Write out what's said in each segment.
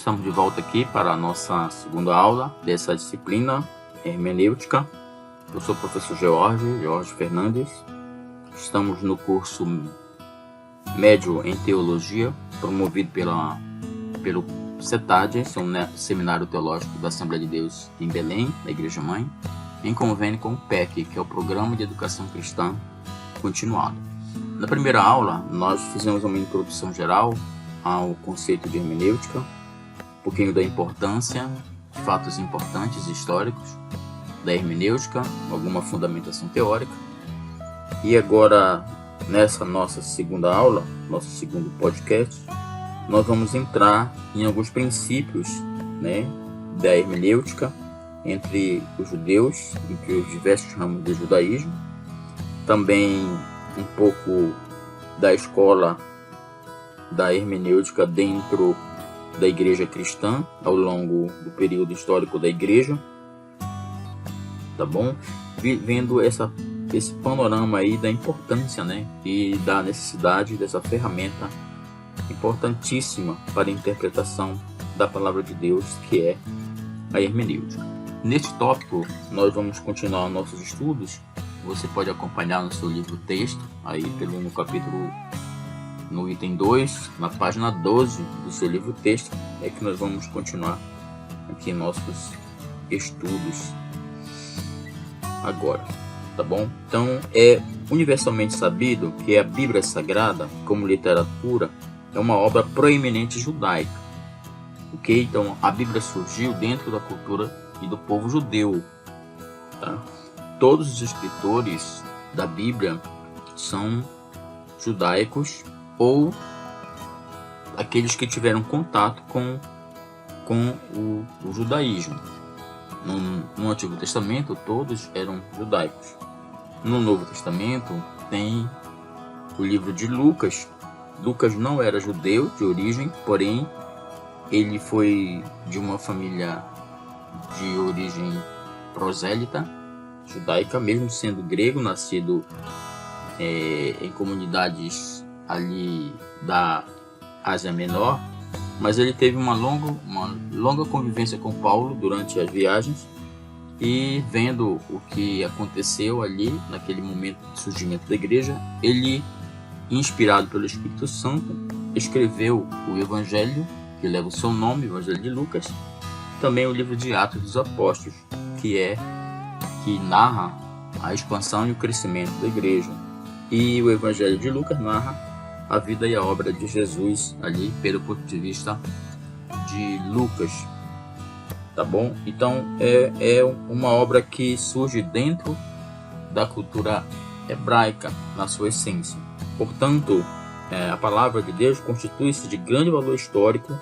estamos de volta aqui para a nossa segunda aula dessa disciplina hermenêutica. Eu sou o professor Jorge Fernandes. Estamos no curso médio em teologia, promovido pelo CETAD, Seminário Teológico da Assembleia de Deus em Belém, da Igreja Mãe, em convênio com o PEC, que é o Programa de Educação Cristã Continuado. Na primeira aula, nós fizemos uma introdução geral ao conceito de hermenêutica, um pouquinho da importância, fatos importantes históricos da hermenêutica, alguma fundamentação teórica. E agora, nessa nossa segunda aula, nosso segundo podcast, nós vamos entrar em alguns princípios, da hermenêutica entre os judeus, entre os diversos ramos do judaísmo, também um pouco da escola da hermenêutica dentro da igreja cristã, ao longo do período histórico da igreja, tá bom? Vendo esse panorama aí da importância, e da necessidade dessa ferramenta importantíssima para a interpretação da palavra de Deus, que é a hermenêutica. Neste tópico, nós vamos continuar nossos estudos. Você pode acompanhar no seu livro texto, aí no item 2, na página 12 do seu livro texto, é que nós vamos continuar aqui nossos estudos agora, tá bom? Então, é universalmente sabido que a Bíblia Sagrada, como literatura, é uma obra proeminente judaica, ok? Então, a Bíblia surgiu dentro da cultura e do povo judeu, tá? Todos os escritores da Bíblia são judaicos ou aqueles que tiveram contato com o judaísmo. No Antigo Testamento, todos eram judaicos. No Novo Testamento, tem o livro de Lucas. Lucas não era judeu de origem, porém, ele foi de uma família de origem prosélita, judaica, mesmo sendo grego, nascido em comunidades ali da Ásia Menor, mas ele teve uma longa convivência com Paulo durante as viagens, e vendo o que aconteceu ali naquele momento de surgimento da igreja, ele, inspirado pelo Espírito Santo, escreveu o Evangelho, que leva o seu nome, o Evangelho de Lucas, também o livro de Atos dos Apóstolos, que narra a expansão e o crescimento da igreja. E o Evangelho de Lucas narra a vida e a obra de Jesus ali pelo ponto de vista de Lucas, tá bom? Então é uma obra que surge dentro da cultura hebraica na sua essência. Portanto, a palavra de Deus constitui-se de grande valor histórico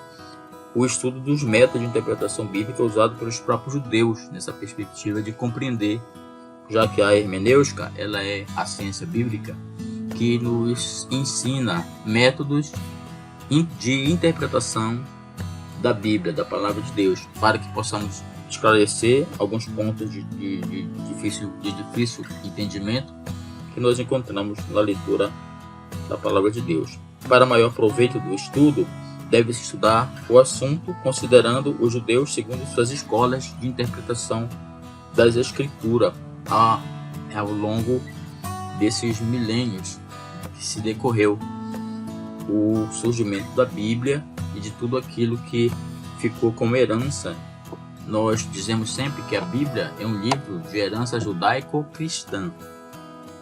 o estudo dos métodos de interpretação bíblica usados pelos próprios judeus nessa perspectiva de compreender, já que a hermenêutica ela é a ciência bíblica que nos ensina métodos de interpretação da Bíblia, da palavra de Deus, para que possamos esclarecer alguns pontos de difícil entendimento que nós encontramos na leitura da palavra de Deus. Para maior proveito do estudo, deve-se estudar o assunto considerando os judeus segundo suas escolas de interpretação das Escrituras ao longo desses milênios que se decorreu o surgimento da Bíblia e de tudo aquilo que ficou como herança. Nós dizemos sempre que a Bíblia é um livro de herança judaico-cristã,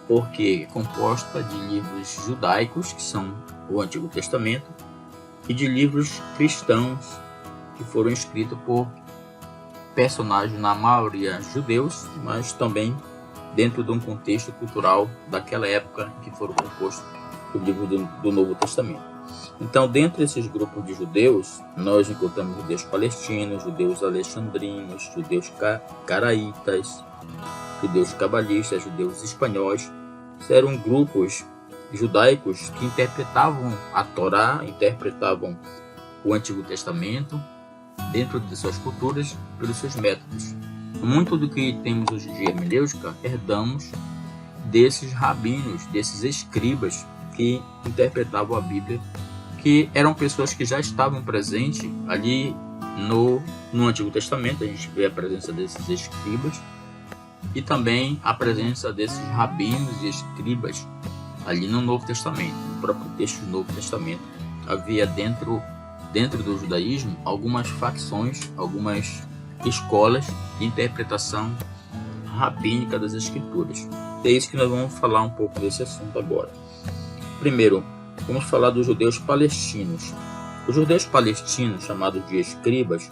porque é composta de livros judaicos, que são o Antigo Testamento, e de livros cristãos que foram escritos por personagens, na maioria judeus, mas também dentro de um contexto cultural daquela época que foram compostos os livros do Novo Testamento. Então, dentro desses grupos de judeus, nós encontramos judeus palestinos, judeus alexandrinos, judeus caraítas, judeus cabalistas, judeus espanhóis. Eram grupos judaicos que interpretavam a Torá, interpretavam o Antigo Testamento dentro de suas culturas, pelos seus métodos. Muito do que temos hoje em dia hermenêutica herdamos desses rabinos, desses escribas que interpretavam a Bíblia, que eram pessoas que já estavam presentes ali no Antigo Testamento. A gente vê a presença desses escribas e também a presença desses rabinos e escribas ali no Novo Testamento. No próprio texto do Novo Testamento havia dentro do judaísmo algumas facções, algumas escolas de interpretação rabínica das escrituras. É isso que nós vamos falar um pouco desse assunto agora. Primeiro, vamos falar dos judeus palestinos. Os judeus palestinos, chamados de escribas,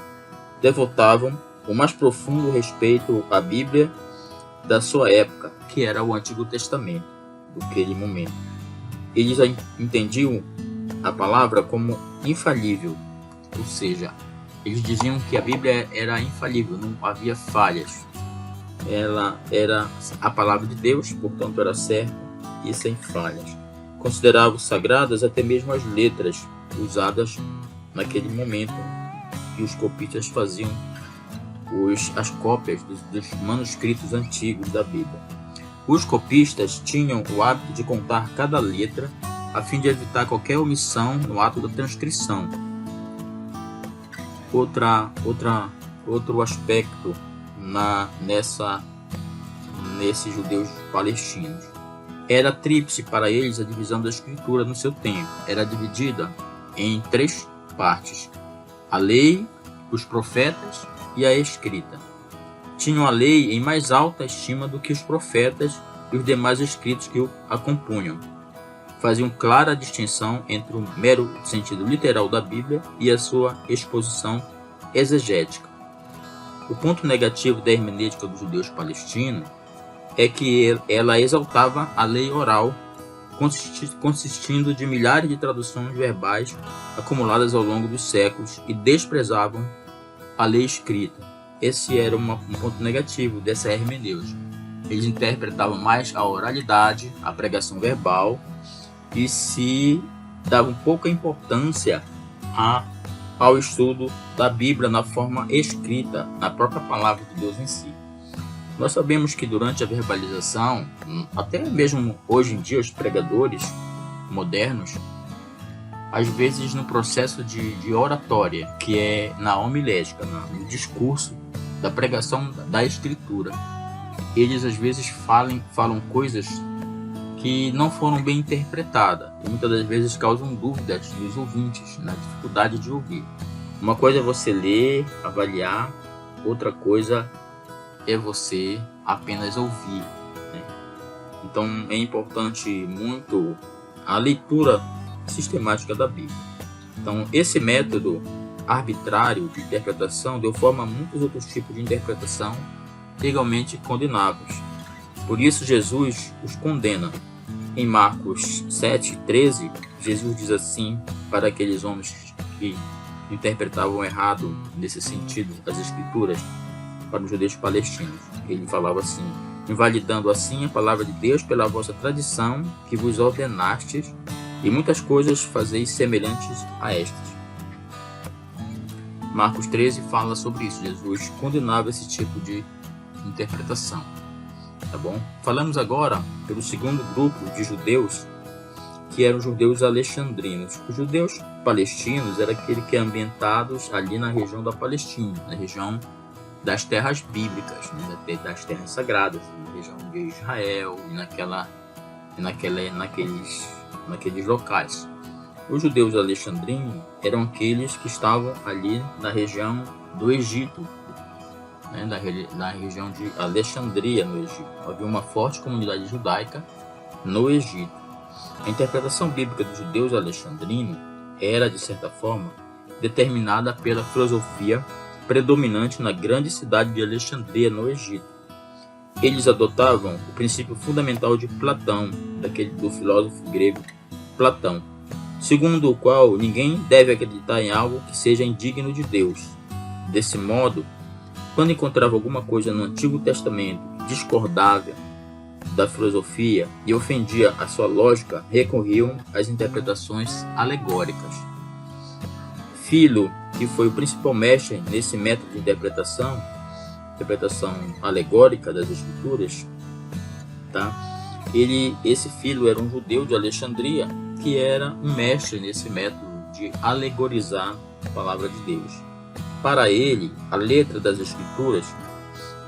devotavam o mais profundo respeito à Bíblia da sua época, que era o Antigo Testamento, daquele momento. Eles entendiam a palavra como infalível, ou seja, eles diziam que a Bíblia era infalível, não havia falhas. Ela era a palavra de Deus, portanto era certa e sem falhas. Consideravam sagradas até mesmo as letras usadas naquele momento, que os copistas faziam as cópias dos manuscritos antigos da Bíblia. Os copistas tinham o hábito de contar cada letra a fim de evitar qualquer omissão no ato da transcrição. Outro aspecto nesses judeus palestinos. Era tríplice para eles a divisão da escritura no seu tempo. Era dividida em 3 partes: a lei, os profetas e a escrita. Tinham a lei em mais alta estima do que os profetas e os demais escritos que a compunham. Faziam clara distinção entre o mero sentido literal da Bíblia e a sua exposição exegética. O ponto negativo da hermenêutica dos judeus palestinos é que ela exaltava a lei oral, consistindo de milhares de traduções verbais acumuladas ao longo dos séculos, e desprezavam a lei escrita. Esse era um ponto negativo dessa hermenêutica. Eles interpretavam mais a oralidade, a pregação verbal, e se davam pouca importância ao estudo da Bíblia na forma escrita, na própria palavra de Deus em si. Nós sabemos que durante a verbalização, até mesmo hoje em dia, os pregadores modernos, às vezes no processo de oratória, que é na homilética, no discurso da pregação da escritura, eles às vezes falam coisas que não foram bem interpretadas e muitas das vezes causam dúvidas nos ouvintes, na dificuldade de ouvir. Uma coisa é você ler, avaliar, outra coisa é você apenas ouvir, né? Então é importante muito a leitura sistemática da Bíblia. Então esse método arbitrário de interpretação deu forma a muitos outros tipos de interpretação legalmente condenáveis. Por isso Jesus os condena. Em Marcos 7:13, Jesus diz assim para aqueles homens que interpretavam errado nesse sentido as Escrituras, para os judeus palestinos. Ele falava assim: invalidando assim a palavra de Deus pela vossa tradição que vos ordenastes, e muitas coisas fazeis semelhantes a estas. Marcos 13 fala sobre isso. Jesus condenava esse tipo de interpretação. Tá bom? Falamos agora pelo segundo grupo de judeus, que eram os judeus alexandrinos. Os judeus palestinos eram aqueles que eram ambientados ali na região da Palestina, na região das terras bíblicas, né, das terras sagradas, na região de Israel e naqueles locais. Os judeus alexandrinos eram aqueles que estavam ali na região do Egito, né, na região de Alexandria, no Egito. Havia uma forte comunidade judaica no Egito. A interpretação bíblica dos judeus alexandrinos era, de certa forma, determinada pela filosofia predominante na grande cidade de Alexandria, no Egito. Eles adotavam o princípio fundamental de Platão, do filósofo grego Platão, segundo o qual ninguém deve acreditar em algo que seja indigno de Deus. Desse modo, quando encontrava alguma coisa no Antigo Testamento que discordava da filosofia e ofendia a sua lógica, recorriam às interpretações alegóricas. Philo, que foi o principal mestre nesse método de interpretação alegórica das Escrituras, tá? Esse Philo era um judeu de Alexandria, que era um mestre nesse método de alegorizar a palavra de Deus. Para ele, a letra das Escrituras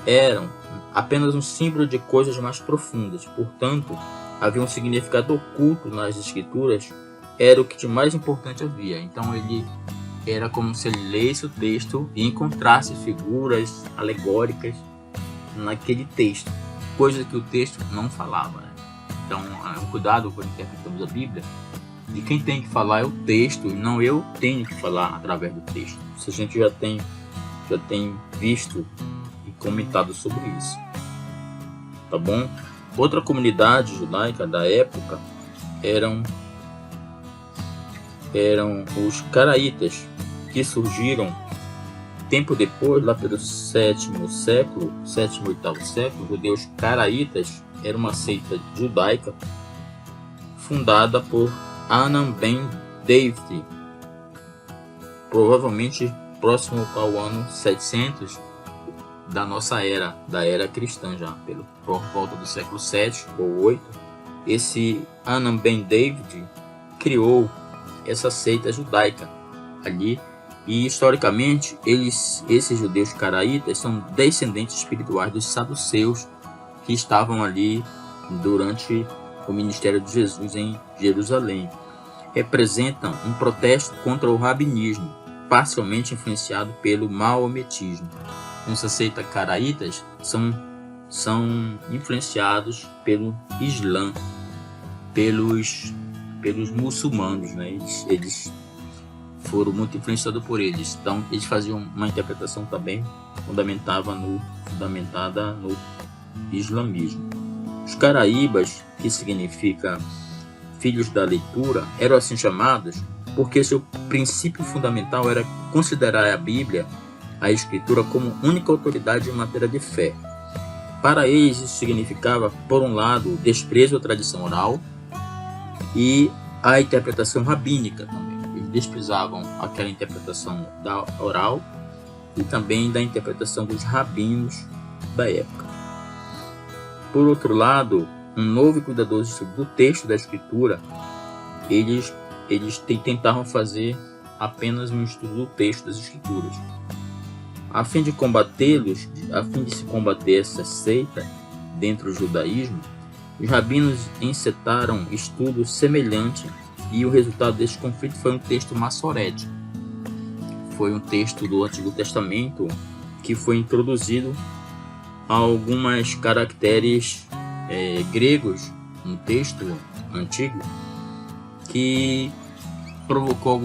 eram apenas um símbolo de coisas mais profundas. Portanto, havia um significado oculto nas Escrituras, era o que de mais importante havia. Então ele era como se ele lesse o texto e encontrasse figuras alegóricas naquele texto, coisa que o texto não falava, né? Então, é um cuidado quando interpretamos a Bíblia, de quem tem que falar é o texto e não eu tenho que falar através do texto. Isso a gente já tem visto e comentado sobre isso, tá bom? Outra comunidade judaica da época eram os caraítas, que surgiram tempo depois, lá pelo sétimo, 8º século. Os judeus caraítas era uma seita judaica fundada por Anan ben David, provavelmente próximo ao ano 700 da nossa era, da era cristã já, por volta do século 7 ou 8. Esse Anan ben David criou essa seita judaica ali, e historicamente esses judeus caraítas são descendentes espirituais dos saduceus que estavam ali durante o ministério de Jesus em Jerusalém. Representam um protesto contra o rabinismo, parcialmente influenciado pelo maometismo. Essa seita caraítas são influenciados pelo Islã, pelos muçulmanos, né? Eles foram muito influenciados por eles. Então eles faziam uma interpretação também fundamentada no islamismo. Os caraíbas, que significa filhos da leitura, eram assim chamados porque seu princípio fundamental era considerar a Bíblia, a Escritura, como única autoridade em matéria de fé. Para eles isso significava, por um lado, desprezo à tradição oral e à interpretação rabínica também. Eles desprezavam aquela interpretação da oral e também da interpretação dos rabinos da época. Por outro lado, um novo e cuidadoso estudo do texto da Escritura, eles tentavam fazer apenas um estudo do texto das Escrituras. A fim de se combater essa seita dentro do judaísmo, os rabinos encetaram estudo semelhante, e o resultado desse conflito foi um texto massorético. Foi um texto do Antigo Testamento que foi introduzido alguns caracteres gregos no texto antigo, que provocou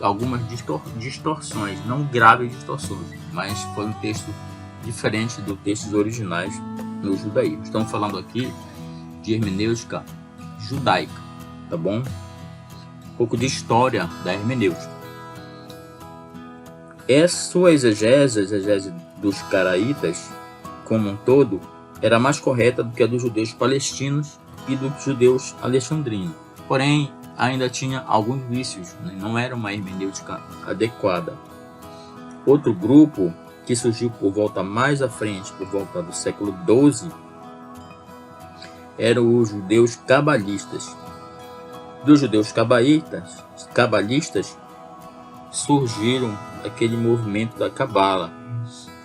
algumas distorções, não graves distorções, mas foi um texto diferente dos textos originais no judaísmo. Estamos falando aqui de hermenêutica judaica, tá bom? Um pouco de história da hermenêutica. Sua exegese, a exegese dos caraítas como um todo, era mais correta do que a dos judeus palestinos e dos judeus alexandrinos. Porém, ainda tinha alguns vícios, né? Não era uma hermenêutica adequada. Outro grupo que surgiu por volta mais à frente, por volta do século XII, eram os judeus cabalistas. Dos judeus cabalistas surgiram aquele movimento da Cabala.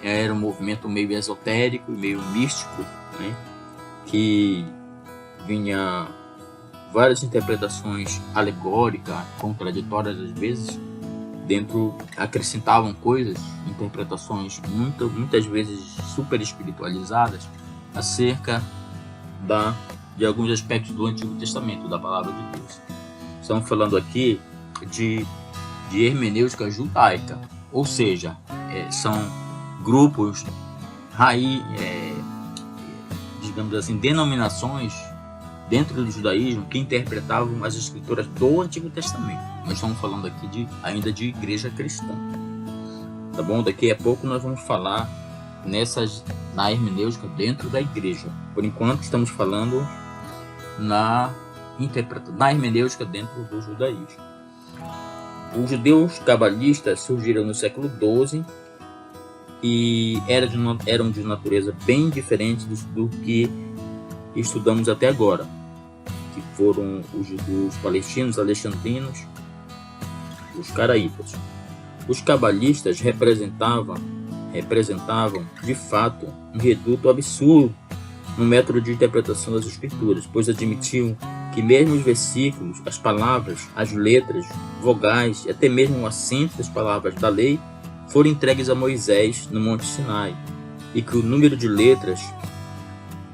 Era um movimento meio esotérico e meio místico, né? Que vinha várias interpretações alegóricas, contraditórias às vezes, acrescentavam coisas, interpretações muitas vezes super espiritualizadas acerca de alguns aspectos do Antigo Testamento, da Palavra de Deus. Estamos falando aqui de hermenêutica judaica, ou seja, são grupos, digamos assim, denominações dentro do judaísmo que interpretavam as escrituras do Antigo Testamento. Nós estamos falando aqui ainda de igreja cristã, tá bom? Daqui a pouco nós vamos falar na hermenêutica dentro da igreja. Por enquanto estamos falando na hermenêutica dentro do judaísmo. Os judeus cabalistas surgiram no século XII e eram de natureza bem diferente do que estudamos até agora, que foram os palestinos, alexandrinos os caraítas. Os cabalistas representavam de fato um reduto absurdo no método de interpretação das escrituras, pois admitiam que mesmo os versículos, as palavras, as letras, vogais e até mesmo o acento das palavras da lei foram entregues a Moisés no Monte Sinai, e que o número de letras,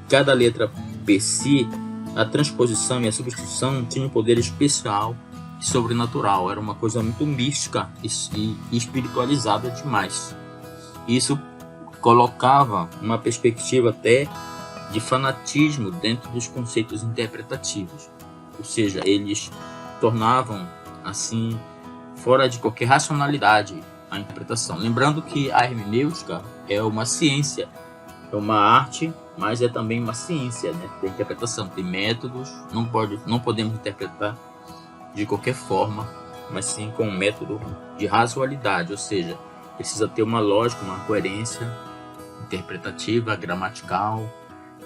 cada letra per si, a transposição e a substituição tinham um poder especial e sobrenatural. Era uma coisa muito mística e espiritualizada demais. Isso colocava uma perspectiva até de fanatismo dentro dos conceitos interpretativos, ou seja, eles tornavam assim fora de qualquer racionalidade a interpretação. Lembrando que a hermenêutica é uma ciência, é uma arte, mas é também uma ciência, né, da interpretação. Tem métodos, não podemos interpretar de qualquer forma, mas sim com um método de razoabilidade, ou seja, precisa ter uma lógica, uma coerência interpretativa, gramatical,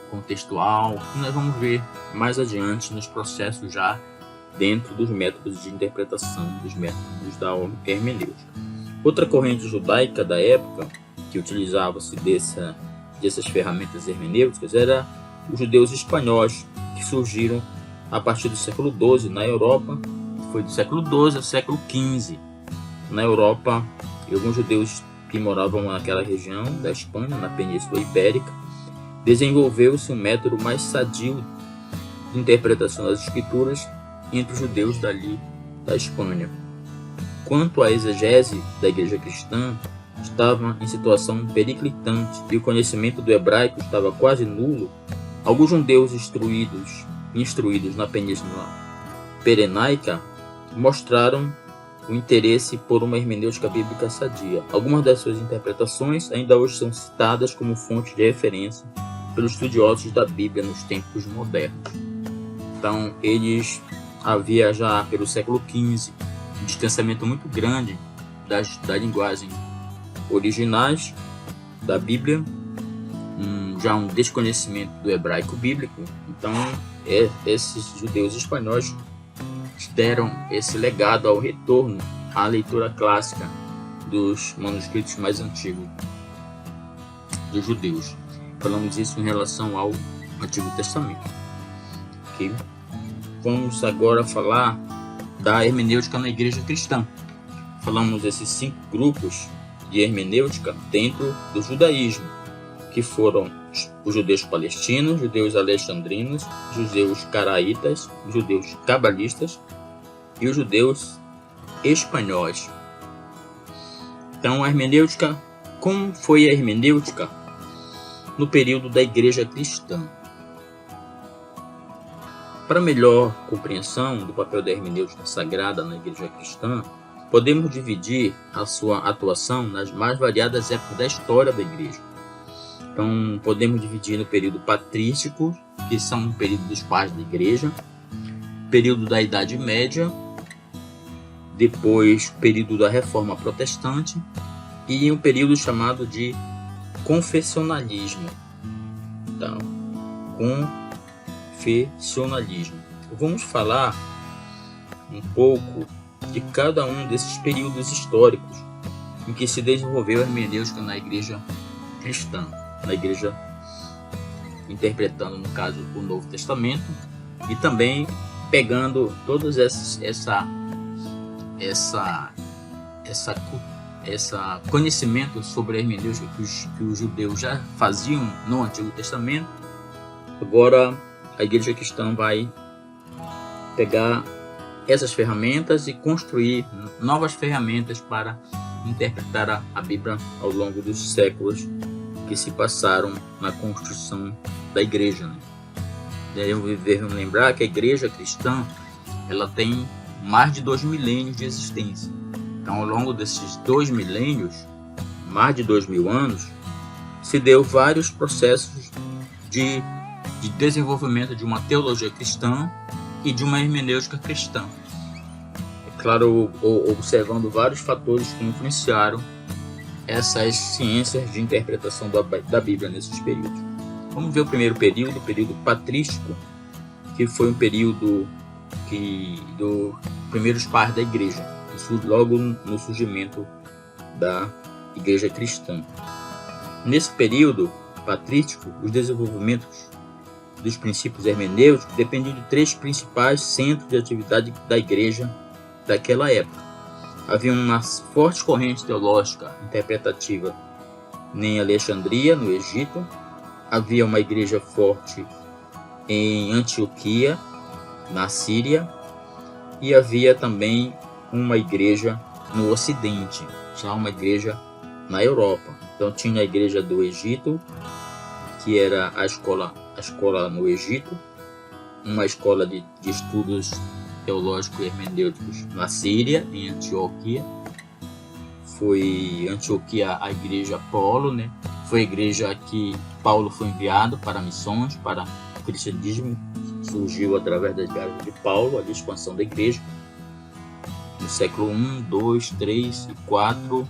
contextual, que nós vamos ver mais adiante nos processos já dentro dos métodos de interpretação, dos métodos da hermenêutica. Outra corrente judaica da época que utilizava-se dessas ferramentas hermenêuticas era os judeus espanhóis, que surgiram a partir do século XII na Europa. Foi do século XII ao século XV na Europa, e alguns judeus que moravam naquela região da Espanha, na Península Ibérica, desenvolveu-se um método mais sadio de interpretação das escrituras entre os judeus dali da Espanha. Quanto à exegese da igreja cristã, estava em situação periclitante e o conhecimento do hebraico estava quase nulo. Alguns judeus instruídos na Península Pirenaica mostraram o interesse por uma hermenêutica bíblica sadia. Algumas das suas interpretações ainda hoje são citadas como fonte de referência pelos estudiosos da Bíblia nos tempos modernos. Então, havia já pelo século XV um distanciamento muito grande da linguagem originais da Bíblia, já um desconhecimento do hebraico bíblico. Então, esses judeus espanhóis deram esse legado ao retorno à leitura clássica dos manuscritos mais antigos dos judeus. Falamos isso em relação ao Antigo Testamento. Okay? Vamos agora falar da hermenêutica na igreja cristã. Falamos desses 5 grupos de hermenêutica dentro do judaísmo, que foram os judeus palestinos, judeus alexandrinos, judeus caraítas, judeus cabalistas e os judeus espanhóis. Então, a hermenêutica, como foi a hermenêutica no período da igreja cristã? Para melhor compreensão do papel da hermenêutica sagrada na igreja cristã, podemos dividir a sua atuação nas mais variadas épocas da história da igreja. Então, podemos dividir no período patrístico, que são o período dos pais da igreja, período da Idade Média, depois período da Reforma Protestante e um período chamado de confessionalismo. Então, confessionalismo. Vamos falar um pouco de cada um desses períodos históricos em que se desenvolveu a hermenêutica na igreja cristã, na igreja interpretando, no caso, o Novo Testamento, e também pegando todos essa conhecimento sobre a hermenêutica que os judeus já faziam no Antigo Testamento. Agora a igreja cristã vai pegar essas ferramentas e construir novas ferramentas para interpretar a Bíblia ao longo dos séculos que se passaram na construção da igreja. Devemos lembrar que a igreja cristã ela tem mais de 2 milênios de existência. Então, ao longo desses 2 milênios, mais de 2.000 anos, se deu vários processos de desenvolvimento de uma teologia cristã e de uma hermenêutica cristã. É claro, observando vários fatores que influenciaram essas ciências de interpretação da Bíblia nesses períodos. Vamos ver o primeiro período, o período patrístico, que foi um período dos primeiros pais da igreja. logo no surgimento da igreja cristã. Nesse período patrístico, os desenvolvimentos dos princípios hermenêuticos dependiam de 3 principais centros de atividade da igreja daquela época. Havia uma forte corrente teológica interpretativa em Alexandria, no Egito. Havia uma igreja forte em Antioquia, na Síria, e havia também uma igreja no Ocidente, já uma igreja na Europa. Então tinha a igreja do Egito, que era a escola no Egito, uma escola de estudos teológicos e hermenêuticos na Síria, em Antioquia. Foi Antioquia a igreja Apolo, né? Foi a igreja que Paulo foi enviado para missões, para o cristianismo. Surgiu através das viagens de Paulo, a expansão da igreja. No século I, II, III, IV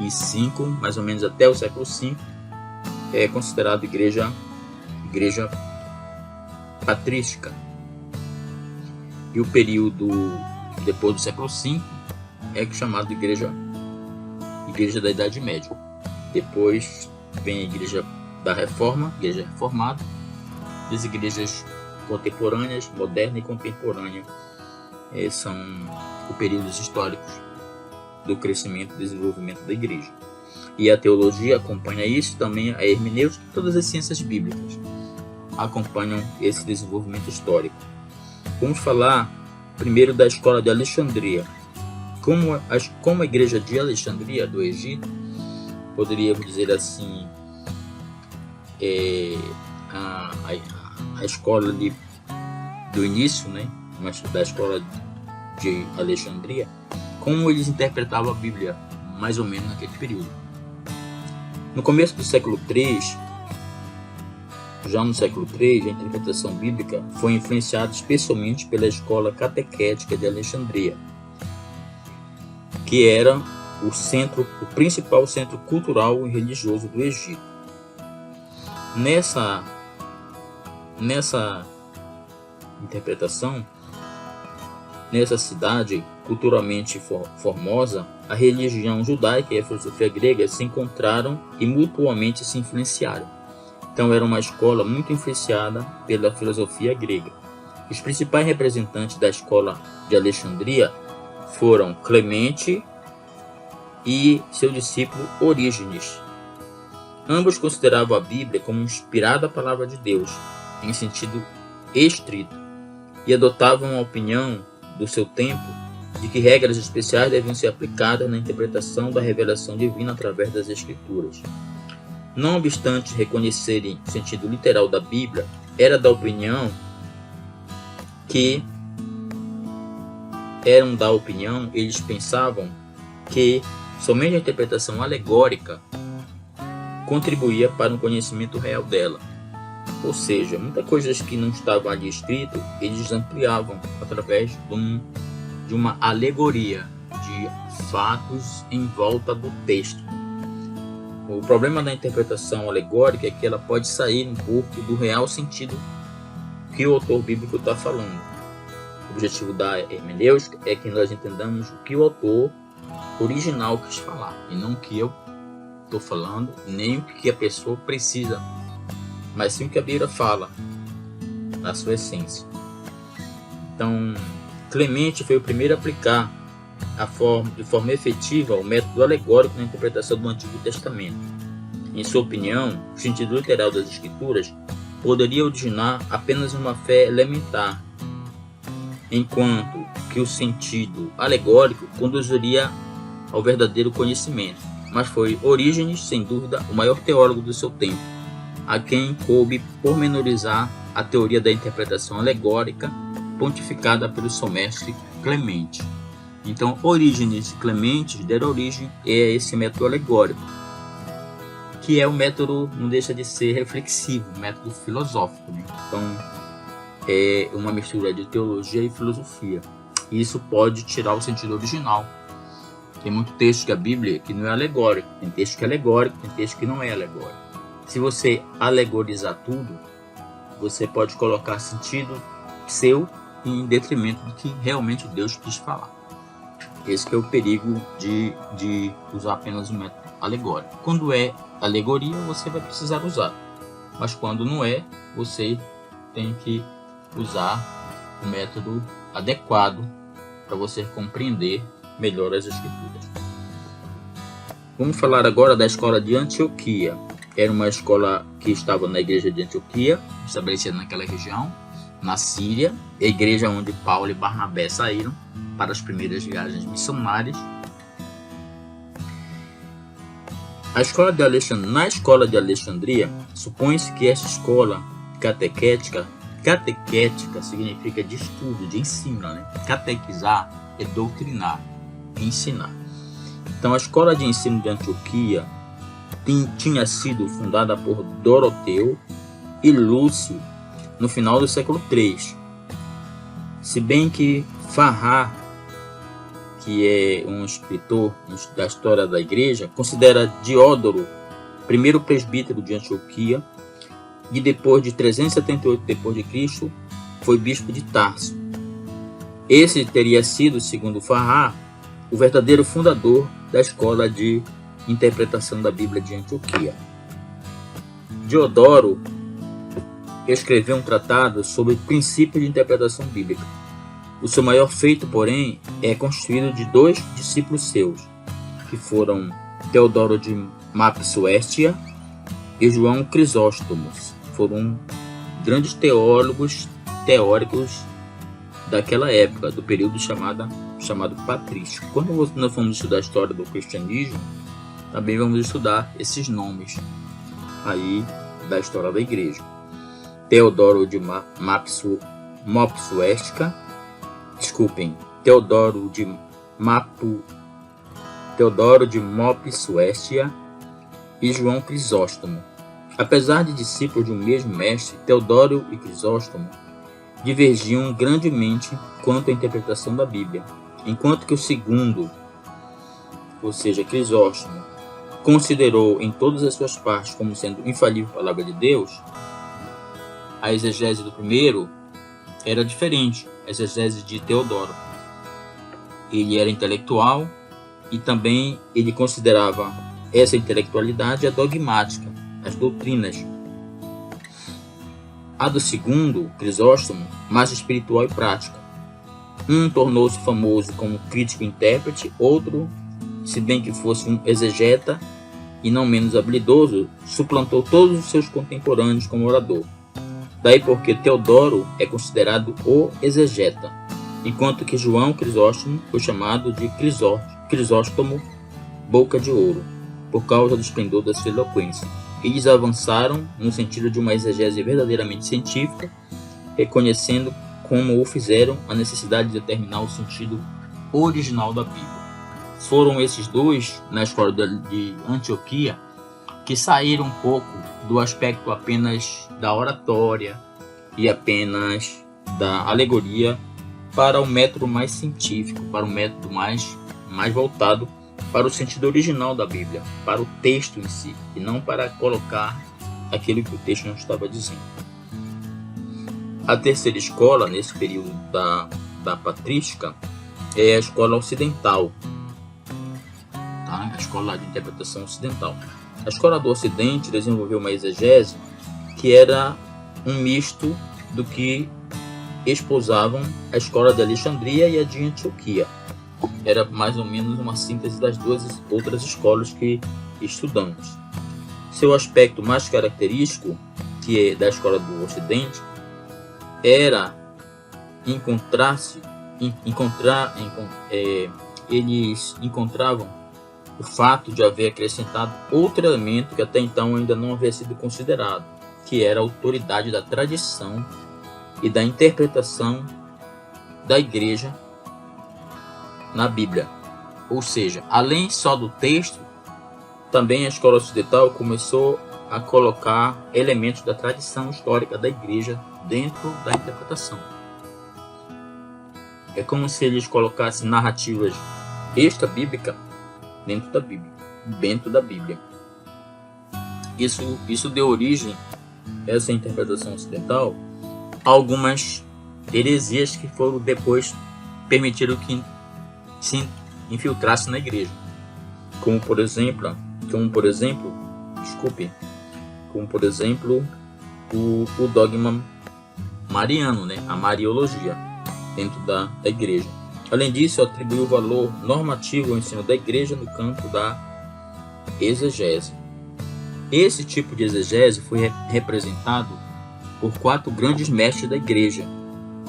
e V, mais ou menos até o século V, é considerado igreja patrística. E o período depois do século V é chamado igreja da Idade Média. Depois vem a igreja da Reforma, igreja reformada, as igrejas contemporâneas, moderna e contemporânea, são os períodos históricos do crescimento e desenvolvimento da igreja. E a teologia acompanha isso, também a hermenêutica, todas as ciências bíblicas acompanham esse desenvolvimento histórico. Vamos falar primeiro da escola de Alexandria. Como a igreja de Alexandria, do Egito, poderíamos dizer assim, a escola do início, né, da escola de Alexandria, como eles interpretavam a Bíblia, mais ou menos naquele período. No começo do século III, já no século III, a interpretação bíblica foi influenciada especialmente pela escola catequética de Alexandria, que era o principal centro cultural e religioso do Egito. Nessa interpretação, nessa cidade culturalmente formosa, a religião judaica e a filosofia grega se encontraram e mutuamente se influenciaram. Então era uma escola muito influenciada pela filosofia grega. Os principais representantes da escola de Alexandria foram Clemente e seu discípulo Orígenes. Ambos consideravam a Bíblia como inspirada palavra de Deus, em sentido estrito, e adotavam a opinião do seu tempo de que regras especiais deviam ser aplicadas na interpretação da revelação divina através das Escrituras. Não obstante reconhecerem o sentido literal da Bíblia, era da opinião eles pensavam que somente a interpretação alegórica contribuía para um conhecimento real dela. Ou seja, muitas coisas que não estavam ali escritas, eles ampliavam através de uma alegoria, de fatos em volta do texto. O problema da interpretação alegórica é que ela pode sair um pouco do real sentido que o autor bíblico está falando. O objetivo da hermenêutica é que nós entendamos o que o autor original quis falar, e não o que eu estou falando, nem o que a pessoa precisa, mas sim o que a Bíblia fala, na sua essência. Então, Clemente foi o primeiro a aplicar de forma efetiva o método alegórico na interpretação do Antigo Testamento. Em sua opinião, o sentido literal das Escrituras poderia originar apenas uma fé elementar, enquanto que o sentido alegórico conduziria ao verdadeiro conhecimento. Mas foi Orígenes, sem dúvida, o maior teólogo do seu tempo, a quem coube pormenorizar a teoria da interpretação alegórica pontificada pelo seu mestre Clemente. Então, Orígenes e Clemente deram origem a esse método alegórico, que é um método, não deixa de ser reflexivo, um método filosófico, né? Então, é uma mistura de teologia e filosofia. E isso pode tirar o sentido original. Tem muito texto da Bíblia que não é alegórico, tem texto que é alegórico, tem texto que não é alegórico. Se você alegorizar tudo, você pode colocar sentido seu em detrimento do que realmente Deus quis falar. Esse que é o perigo de usar apenas um método alegórico. Quando é alegoria, você vai precisar usar. Mas quando não é, você tem que usar o método adequado para você compreender melhor as Escrituras. Vamos falar agora da escola de Antioquia. Era uma escola que estava na igreja de Antioquia, estabelecida naquela região, na Síria, a igreja onde Paulo e Barnabé saíram para as primeiras viagens missionárias. Na escola de Alexandria, supõe-se que esta escola catequética significa de estudo, de ensino, né? Catequizar é doutrinar, ensinar. Então, a escola de ensino de Antioquia tinha sido fundada por Doroteu e Lúcio no final do século III. Se bem que Farrar, que é um escritor da história da igreja, considera Diódoro primeiro presbítero de Antioquia e depois de 378 d.C. foi bispo de Tarso. Esse teria sido, segundo Farrar, o verdadeiro fundador da escola de interpretação da Bíblia de Antioquia. Diodoro escreveu um tratado sobre princípios de interpretação bíblica. O seu maior feito, porém, é constituído de 2 discípulos seus, que foram Teodoro de Mapsuestia e João Crisóstomo. Foram grandes teóricos daquela época, do período chamado patrístico. Quando nós vamos estudar a história do cristianismo, também vamos estudar esses nomes aí da história da igreja. Teodoro de Mopsuestia, Teodoro de Mopsuestia e João Crisóstomo. Apesar de discípulos de um mesmo mestre, Teodoro e Crisóstomo divergiam grandemente quanto à interpretação da Bíblia, enquanto que o segundo, ou seja, Crisóstomo, considerou em todas as suas partes como sendo infalível a palavra de Deus. A exegese do primeiro era diferente, a exegese de Teodoro. Ele era intelectual e também ele considerava essa intelectualidade a dogmática, as doutrinas. A do segundo, Crisóstomo, mais espiritual e prática. Um tornou-se famoso como crítico e intérprete, outro, se bem que fosse um exegeta e não menos habilidoso, suplantou todos os seus contemporâneos como orador. Daí porque Teodoro é considerado o exegeta, enquanto que João Crisóstomo foi chamado de Crisóstomo Boca de Ouro, por causa do esplendor da sua eloquência. Eles avançaram no sentido de uma exegese verdadeiramente científica, reconhecendo, como o fizeram, a necessidade de determinar o sentido original da Bíblia. Foram esses dois, na escola de Antioquia, que saíram um pouco do aspecto apenas da oratória e apenas da alegoria para o método mais científico, para o método mais voltado para o sentido original da Bíblia, para o texto em si, e não para colocar aquilo que o texto não estava dizendo. A terceira escola, nesse período da patrística, é a escola ocidental, tá? A escola de interpretação ocidental. A escola do Ocidente desenvolveu uma exegese que era um misto do que esposavam a escola de Alexandria e a de Antioquia. Era mais ou menos uma síntese das duas outras escolas que estudamos. Seu aspecto mais característico, que é da escola do Ocidente, era eles encontravam o fato de haver acrescentado outro elemento que até então ainda não havia sido considerado, que era a autoridade da tradição e da interpretação da igreja na Bíblia. Ou seja, além só do texto, também a escola ocidental começou a colocar elementos da tradição histórica da igreja dentro da interpretação. É como se eles colocassem narrativas extra-bíblicas dentro da Bíblia. Isso deu origem, essa interpretação ocidental, a algumas heresias que foram depois permitiram que se infiltrar-se na igreja, como por exemplo, o dogma mariano, né? A mariologia dentro da igreja. Além disso, atribuiu valor normativo ao ensino da igreja no campo da exegese. Esse tipo de exegese foi representado por 4 grandes mestres da igreja,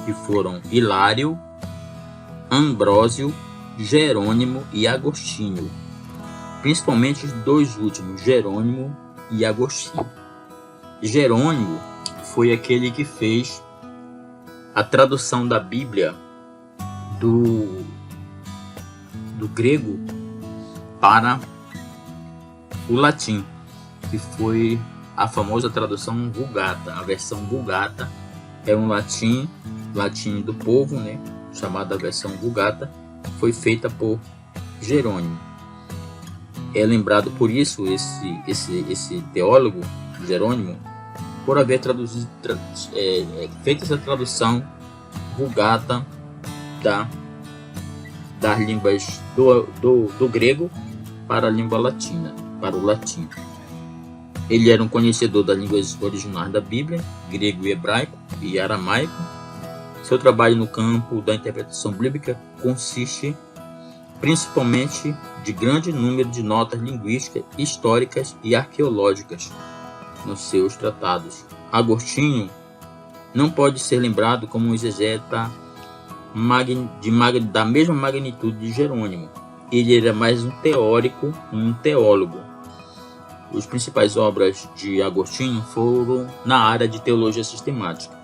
que foram Hilário, Ambrósio, Jerônimo e Agostinho. Principalmente os 2 últimos, Jerônimo e Agostinho. Jerônimo foi aquele que fez a tradução da Bíblia do grego para o latim, que foi a famosa tradução Vulgata. A versão Vulgata é um latim do povo, né, chamada versão Vulgata, foi feita por Jerônimo. É lembrado por isso esse teólogo Jerônimo por haver feito essa tradução Vulgata das línguas do grego para a língua latina, para o latim. Ele era um conhecedor das línguas originais da Bíblia, grego e hebraico e aramaico. Seu trabalho no campo da interpretação bíblica consiste principalmente de grande número de notas linguísticas, históricas e arqueológicas nos seus tratados. Agostinho não pode ser lembrado como um exegeta da mesma magnitude de Jerônimo. Ele era mais um teórico, um teólogo. As principais obras de Agostinho foram na área de teologia sistemática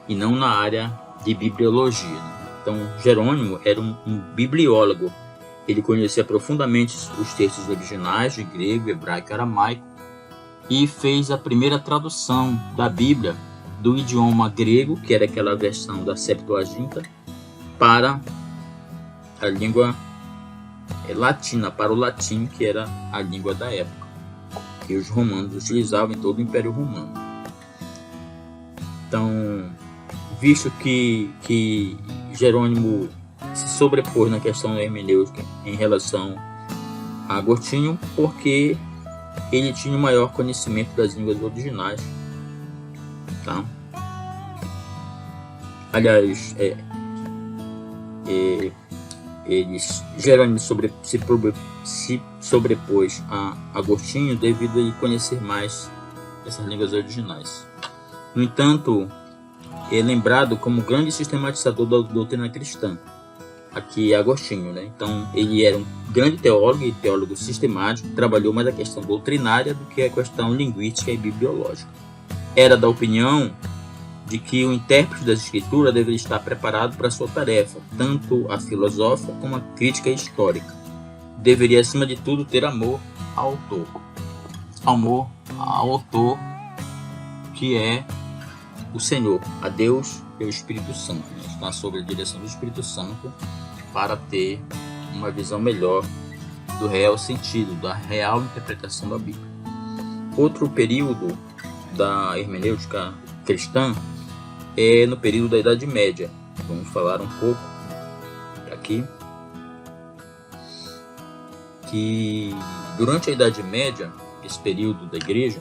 e não na área de bibliologia. Então, Jerônimo era um bibliólogo. Ele conhecia profundamente os textos originais de grego, hebraico e aramaico e fez a primeira tradução da Bíblia do idioma grego, que era aquela versão da Septuaginta, para a língua latina, para o latim, que era a língua da época, que os romanos utilizavam em todo o Império Romano. Então, visto que Jerônimo se sobrepôs na questão da hermenêutica em relação a Agostinho, porque ele tinha o maior conhecimento das línguas originais, tá? Aliás, Jerônimo se sobrepôs a Agostinho devido a ele conhecer mais essas línguas originais. No entanto, é lembrado como grande sistematizador da doutrina cristã. Aqui é Agostinho, né? Então, ele era um grande teólogo e teólogo sistemático, trabalhou mais a questão doutrinária do que a questão linguística e bibliológica. Era da opinião de que o intérprete das escrituras deveria estar preparado para sua tarefa, tanto a filosófica como a crítica histórica. Deveria, acima de tudo, ter amor ao autor. Amor ao autor, que é o Senhor, a Deus e o Espírito Santo. Está sob a direção do Espírito Santo para ter uma visão melhor do real sentido, da real interpretação da Bíblia. Outro período da hermenêutica cristã é no período da Idade Média. Vamos falar um pouco aqui que durante a Idade Média, esse período da igreja,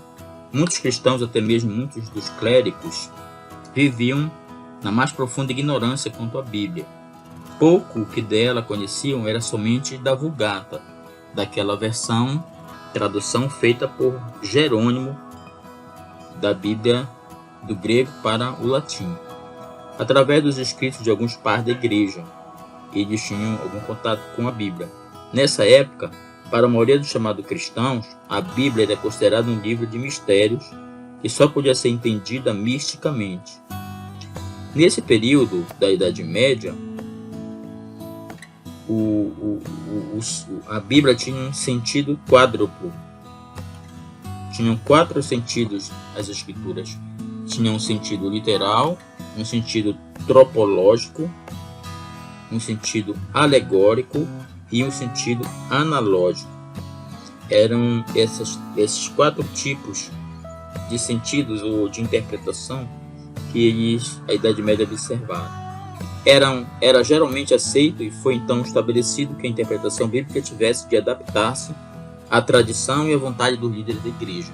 muitos cristãos, até mesmo muitos dos clérigos, viviam na mais profunda ignorância quanto à Bíblia. Pouco que dela conheciam era somente da Vulgata, daquela tradução feita por Jerônimo da Bíblia do grego para o latim. Através dos escritos de alguns pais da igreja, eles tinham algum contato com a Bíblia. Nessa época, para a maioria dos chamados cristãos, a Bíblia era considerada um livro de mistérios que só podia ser entendida misticamente. Nesse período da Idade Média, a Bíblia tinha um sentido quádruplo. Tinham 4 sentidos as Escrituras. Tinha um sentido literal, um sentido tropológico, um sentido alegórico e um sentido analógico. Eram esses 4 tipos de sentidos ou de interpretação que a Idade Média observaram. era geralmente aceito e foi então estabelecido que a interpretação bíblica tivesse de adaptar-se à tradição e à vontade dos líderes da igreja.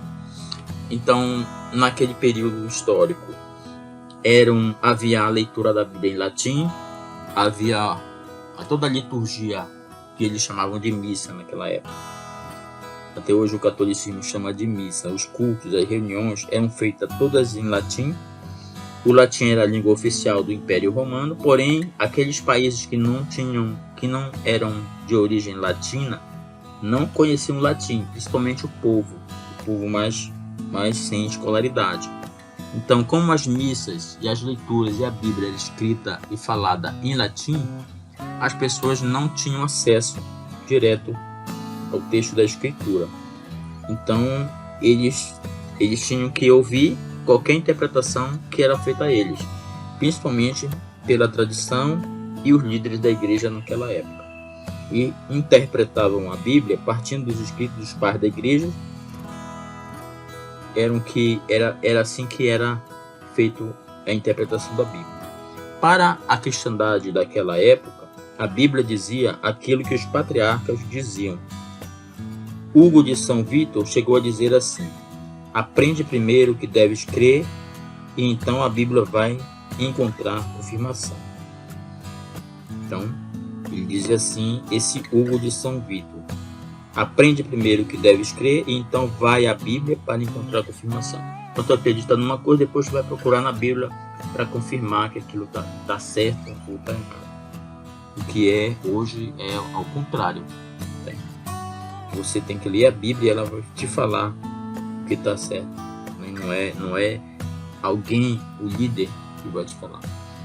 Então, naquele período histórico, havia a leitura da Bíblia em latim, havia toda a liturgia que eles chamavam de missa naquela época. Até hoje o catolicismo chama de missa. Os cultos, as reuniões eram feitas todas em latim. O latim era a língua oficial do Império Romano, porém aqueles países que não eram de origem latina não conheciam latim, principalmente o povo mais sem escolaridade. Então, como as missas e as leituras e a Bíblia era escrita e falada em latim, as pessoas não tinham acesso direto ao texto da Escritura. Então, eles tinham que ouvir qualquer interpretação que era feita a eles, principalmente pela tradição e os líderes da igreja naquela época. E interpretavam a Bíblia partindo dos escritos dos pais da igreja. Era assim que era feito a interpretação da Bíblia. Para a cristandade daquela época, a Bíblia dizia aquilo que os patriarcas diziam. Hugo de São Vítor chegou a dizer assim: aprende primeiro o que deves crer e então a Bíblia vai encontrar confirmação. Então, ele diz assim, esse Hugo de São Vítor: aprende primeiro o que deves crer e então vai à Bíblia para encontrar confirmação. Então, tu acredita numa coisa, depois tu vai procurar na Bíblia para confirmar que aquilo está certo ou está errado. O que hoje é ao contrário. Você tem que ler a Bíblia e ela vai te falar o que está certo. Não é alguém, o líder, que vai te falar.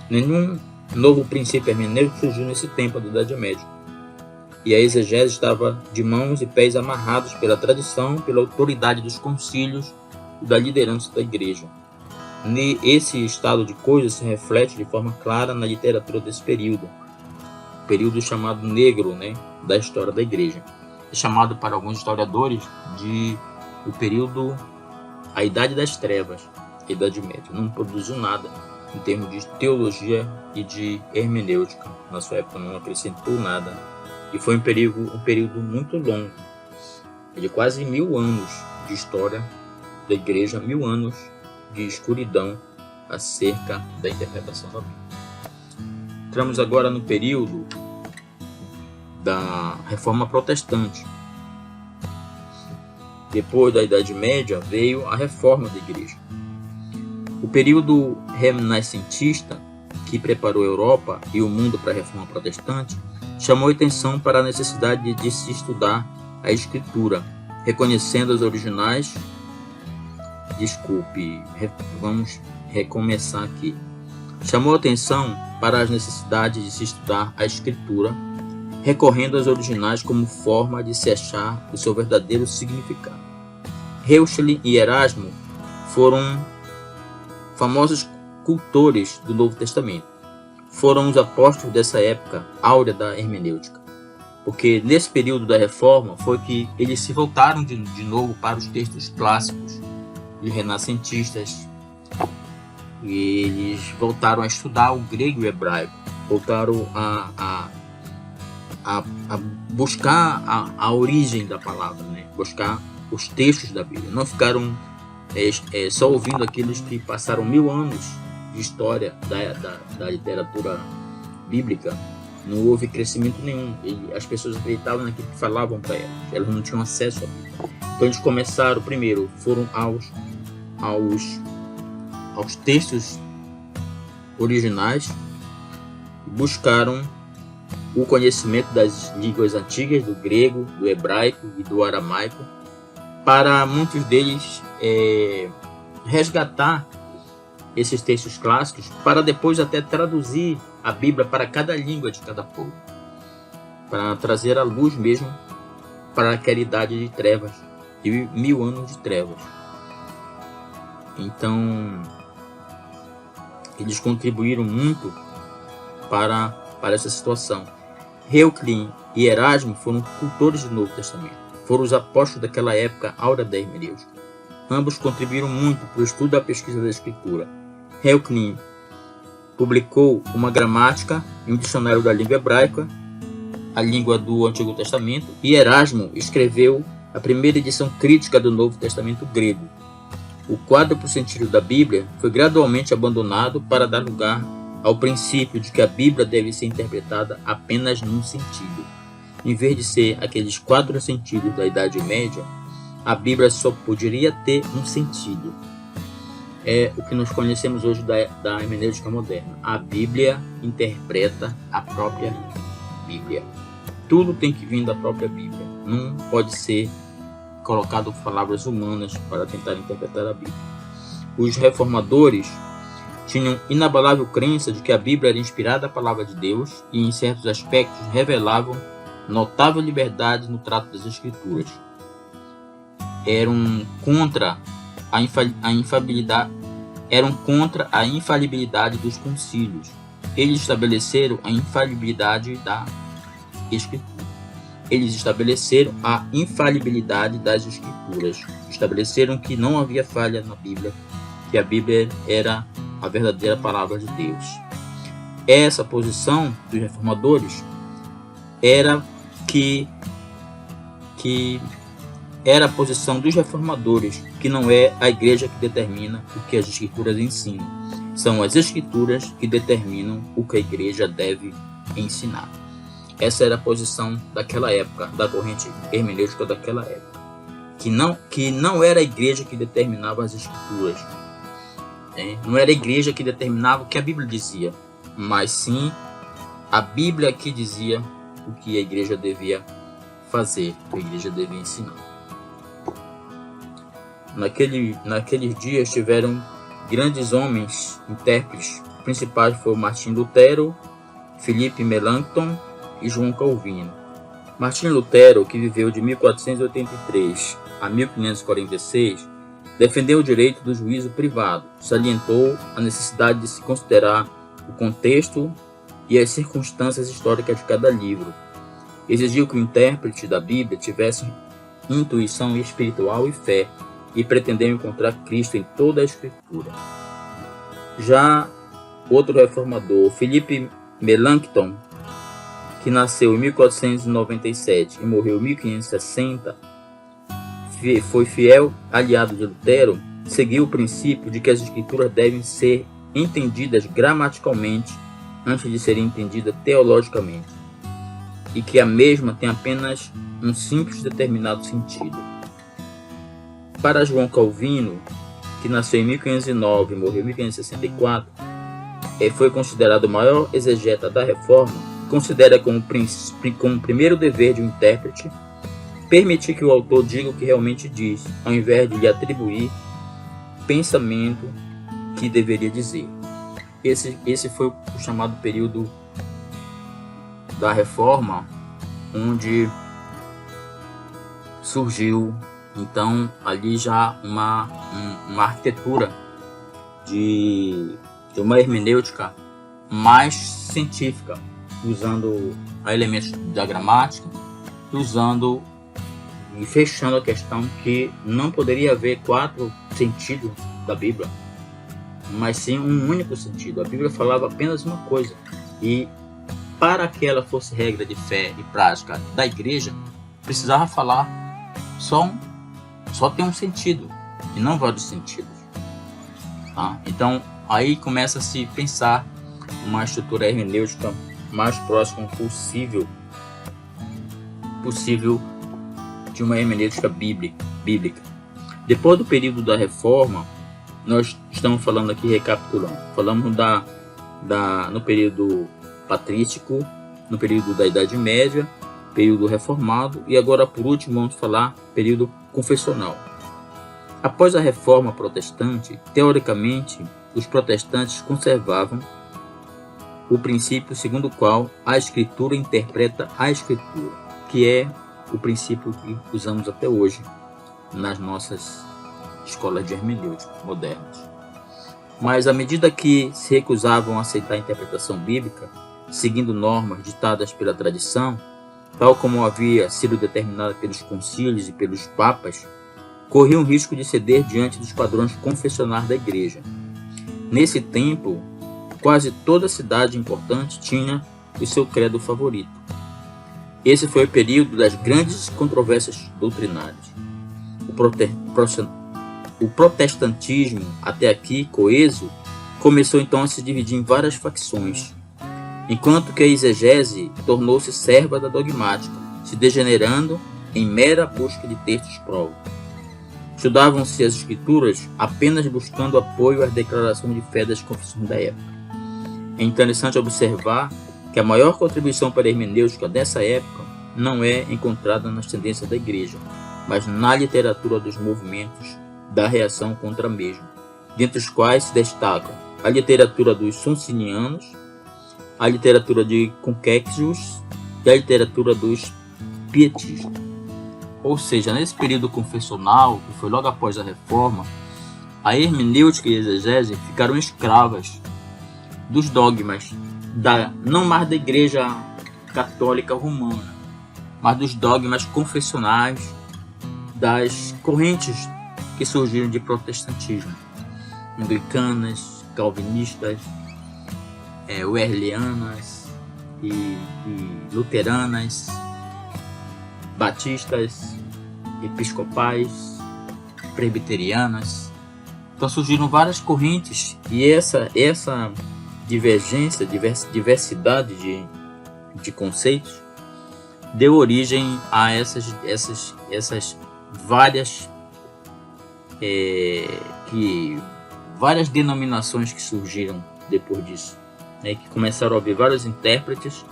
Nenhum novo princípio hermenêutico surgiu nesse tempo da Idade Média. E a exegese estava de mãos e pés amarrados pela tradição, pela autoridade dos concílios e da liderança da igreja. Esse estado de coisas se reflete de forma clara na literatura desse período chamado negro, da história da igreja. É chamado para alguns historiadores de o período, a Idade das Trevas, a Idade Média. Não produziu nada em termos de teologia e de hermenêutica. Na sua época não acrescentou nada. E foi um período muito longo, de quase 1000 anos de história da igreja, 1000 anos de escuridão acerca da interpretação da Bíblia. Entramos agora no período da Reforma Protestante. Depois da Idade Média veio a Reforma da Igreja. O período renascentista, que preparou a Europa e o mundo para a Reforma Protestante, chamou atenção para a necessidade de se estudar a Escritura, reconhecendo as originais. Vamos recomeçar aqui. Chamou atenção para as necessidades de se estudar a Escritura, recorrendo às originais como forma de se achar o seu verdadeiro significado. Reuchlin e Erasmo foram famosos cultores do Novo Testamento. Foram os apóstolos dessa época áurea da hermenêutica, porque nesse período da Reforma foi que eles se voltaram de novo para os textos clássicos dos renascentistas. E eles voltaram a estudar o grego e o hebraico, voltaram a buscar a origem da palavra, buscar os textos da Bíblia. Não ficaram só ouvindo aqueles que passaram 1000 anos de história da literatura bíblica. Não houve crescimento nenhum. E as pessoas acreditavam naquilo que falavam para elas. Elas não tinham acesso à Bíblia. Então eles começaram, primeiro, foram aos textos originais, buscaram o conhecimento das línguas antigas, do grego, do hebraico e do aramaico, para muitos deles resgatar esses textos clássicos, para depois até traduzir a Bíblia para cada língua de cada povo, para trazer a luz mesmo para aquela idade de trevas, de 1000 anos de trevas. Então, eles contribuíram muito para essa situação. Reuchlin e Erasmo foram cultores do Novo Testamento. Foram os apóstolos daquela época áurea da hermenêutica. Ambos contribuíram muito para o estudo da pesquisa da Escritura. Reuchlin publicou uma gramática e um dicionário da língua hebraica, a língua do Antigo Testamento, e Erasmo escreveu a primeira edição crítica do Novo Testamento grego. O quádruplo sentido da Bíblia foi gradualmente abandonado para dar lugar ao princípio de que a Bíblia deve ser interpretada apenas num sentido. Em vez de ser aqueles 4 sentidos da Idade Média, a Bíblia só poderia ter um sentido. É o que nós conhecemos hoje da hermenêutica moderna. A Bíblia interpreta a própria Bíblia. Tudo tem que vir da própria Bíblia. Não pode ser colocado palavras humanas para tentar interpretar a Bíblia. Os reformadores tinham inabalável crença de que a Bíblia era inspirada à palavra de Deus e, em certos aspectos, revelavam notável liberdade no trato das Escrituras. Eram contra a infalibilidade dos concílios. Eles estabeleceram a infalibilidade da Escritura. Eles estabeleceram a infalibilidade das Escrituras. Estabeleceram que não havia falha na Bíblia, que a Bíblia era a verdadeira palavra de Deus. Essa posição dos reformadores era era a posição dos reformadores, que não é a igreja que determina o que as Escrituras ensinam. São as Escrituras que determinam o que a igreja deve ensinar. Essa era a posição daquela época, da corrente hermenêutica daquela época. Que não era a igreja que determinava as Escrituras. Não era a igreja que determinava o que a Bíblia dizia, mas sim a Bíblia que dizia o que a igreja devia fazer, o que a igreja devia ensinar. Naqueles dias tiveram grandes homens, intérpretes. Os principais foram Martim Lutero, Filipe Melanchthon e João Calvino. Martim Lutero, que viveu de 1483 a 1546, defendeu o direito do juízo privado, salientou a necessidade de se considerar o contexto e as circunstâncias históricas de cada livro. Exigiu que o intérprete da Bíblia tivesse intuição espiritual e fé, e pretendeu encontrar Cristo em toda a Escritura. Já outro reformador, Filipe Melanchthon, que nasceu em 1497 e morreu em 1560, foi fiel aliado de Lutero, seguiu o princípio de que as Escrituras devem ser entendidas gramaticalmente antes de serem entendidas teologicamente, e que a mesma tem apenas um simples determinado sentido. Para João Calvino, que nasceu em 1509 e morreu em 1564, foi considerado o maior exegeta da Reforma. Considera como primeiro dever de um intérprete permitir que o autor diga o que realmente diz, ao invés de lhe atribuir pensamento que deveria dizer. Esse foi o chamado período da Reforma, onde surgiu então ali já uma arquitetura de uma hermenêutica mais científica, usando elementos da gramática, usando e fechando a questão que não poderia haver 4 sentidos da Bíblia, mas sim um único sentido. A Bíblia falava apenas uma coisa, e para que ela fosse regra de fé e prática da igreja, precisava falar só tem um sentido e não vários sentidos, tá? Então aí começa a se pensar uma estrutura hermenêutica mais próxima possível de uma hermenêutica bíblica. Depois do período da Reforma, nós estamos falando aqui, recapitulando, falamos no período patrístico, no período da Idade Média, período reformado, e agora por último vamos falar período confessional. Após a Reforma protestante, teoricamente, os protestantes conservavam o princípio segundo o qual a Escritura interpreta a Escritura, que é o princípio que usamos até hoje nas nossas escolas de hermenêutica modernas. Mas à medida que se recusavam a aceitar a interpretação bíblica, seguindo normas ditadas pela tradição, tal como havia sido determinada pelos concílios e pelos papas, corriam o risco de ceder diante dos padrões confessionais da Igreja. Nesse tempo, quase toda cidade importante tinha o seu credo favorito. Esse foi o período das grandes controvérsias doutrinárias. O protestantismo, até aqui coeso, começou então a se dividir em várias facções, enquanto que a exegese tornou-se serva da dogmática, se degenerando em mera busca de textos próprios. Estudavam-se as escrituras apenas buscando apoio às declarações de fé das confissões da época. É interessante observar que a maior contribuição para a hermenêutica dessa época não é encontrada nas tendências da igreja, mas na literatura dos movimentos da reação contra a mesma, dentre os quais se destacam a literatura dos Socinianos, a literatura de Conquexius e a literatura dos Pietistas. Ou seja, nesse período confessional, que foi logo após a Reforma, a hermenêutica e a exegese ficaram escravas dos dogmas, não mais da Igreja Católica Romana, mas dos dogmas confessionais das correntes que surgiram de protestantismo, anglicanas, calvinistas, wesleyananas e luteranas, batistas, episcopais, presbiterianas. Então surgiram várias correntes e essa divergência, diversidade de conceitos deu origem a essas várias denominações que surgiram depois disso, né, que começaram a haver vários intérpretes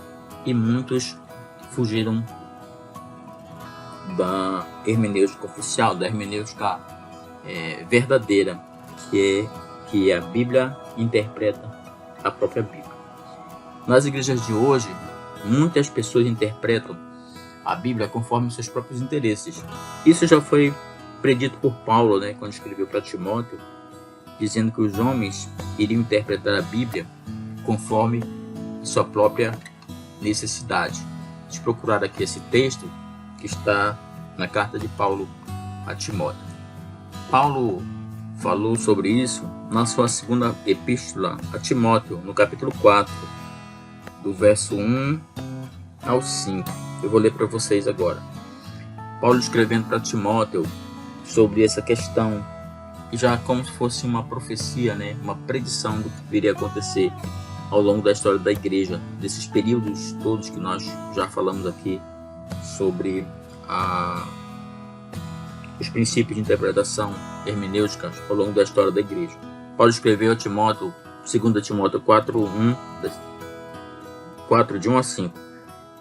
e muitos fugiram da hermenêutica oficial, da hermenêutica verdadeira, que a Bíblia interpreta a própria Bíblia. Nas igrejas de hoje, muitas pessoas interpretam a Bíblia conforme seus próprios interesses. Isso já foi predito por Paulo, né, quando escreveu para Timóteo, dizendo que os homens iriam interpretar a Bíblia conforme sua própria necessidade. Deixa eu procurar aqui esse texto que está na carta de Paulo a Timóteo. Paulo falou sobre isso na sua segunda epístola a Timóteo, no capítulo 4, do verso 1 ao 5. Eu vou ler para vocês agora. Paulo escrevendo para Timóteo sobre essa questão, já como se fosse uma profecia, né? Uma predição do que viria a acontecer ao longo da história da igreja, desses períodos todos que nós já falamos aqui sobre os princípios de interpretação hermenêutica ao longo da história da igreja. Paulo escreveu a Timóteo, 2 Timóteo 4, de 1 a 5,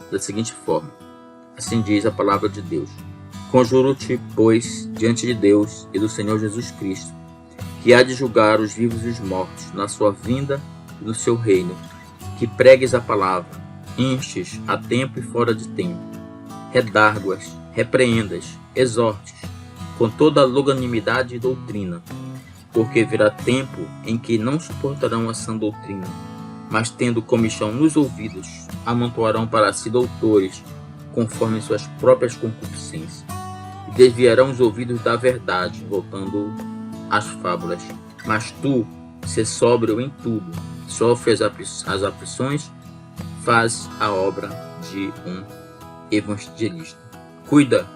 da seguinte forma: assim diz a palavra de Deus: conjuro-te, pois, diante de Deus e do Senhor Jesus Cristo, que há de julgar os vivos e os mortos na sua vinda e no seu reino, que pregues a palavra, instes a tempo e fora de tempo, redarguas, repreendas, exortes, com toda a longanimidade e doutrina, porque virá tempo em que não suportarão a sã doutrina, mas tendo comichão nos ouvidos, amontoarão para si doutores, conforme suas próprias concupiscências, e desviarão os ouvidos da verdade, voltando às fábulas. Mas tu, sê sóbrio em tudo, sofre as aflições, faz a obra de um evangelista. Cuida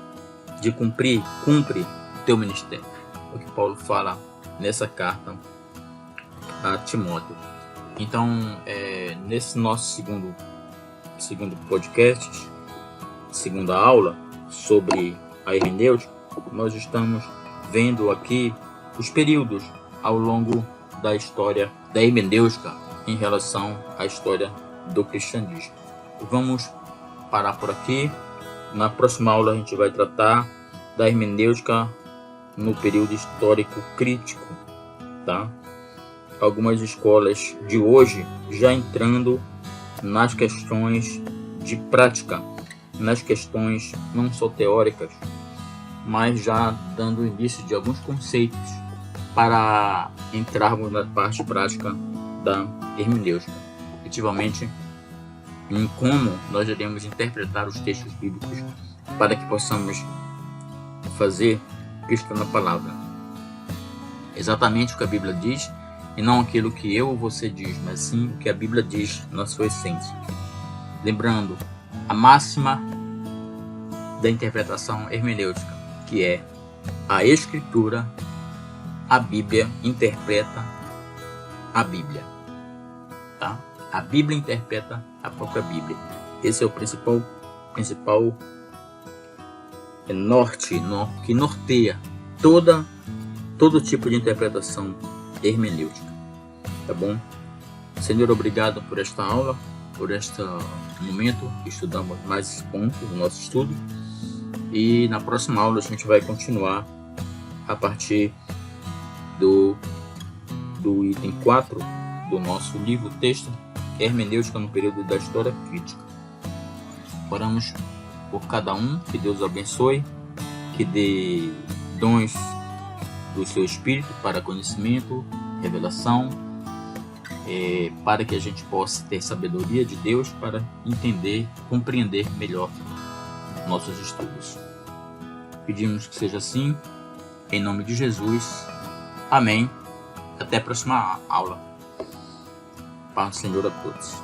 de cumpre o teu ministério. É o que Paulo fala nessa carta a Timóteo. Então, nesse nosso segundo podcast, segunda aula sobre a hermenêutica, nós estamos vendo aqui os períodos ao longo da história da hermenêutica em relação à história do cristianismo. Vamos parar por aqui. Na próxima aula a gente vai tratar da hermenêutica no período histórico crítico, tá? Algumas escolas de hoje já entrando nas questões de prática, nas questões não só teóricas, mas já dando início de alguns conceitos para entrarmos na parte prática da hermenêutica, efetivamente em como nós iremos interpretar os textos bíblicos para que possamos fazer o que está na palavra. Exatamente o que a Bíblia diz e não aquilo que eu ou você diz, mas sim o que a Bíblia diz na sua essência. Lembrando a máxima da interpretação hermenêutica, que é a Escritura, a Bíblia interpreta a Bíblia, tá? A Bíblia interpreta a própria Bíblia. Esse é o principal norte que norteia todo tipo de interpretação hermenêutica, tá bom? Senhor, obrigado por esta aula, por este momento que estudamos mais esse ponto do nosso estudo, e na próxima aula a gente vai continuar a partir do item 4 do nosso livro texto, Hermenêutica no período da História Crítica. Oramos por cada um, que Deus abençoe, que dê dons do seu Espírito para conhecimento, revelação, para que a gente possa ter sabedoria de Deus para entender, compreender melhor nossos estudos. Pedimos que seja assim, em nome de Jesus. Amém. Até a próxima aula. Paz do Senhor a todos.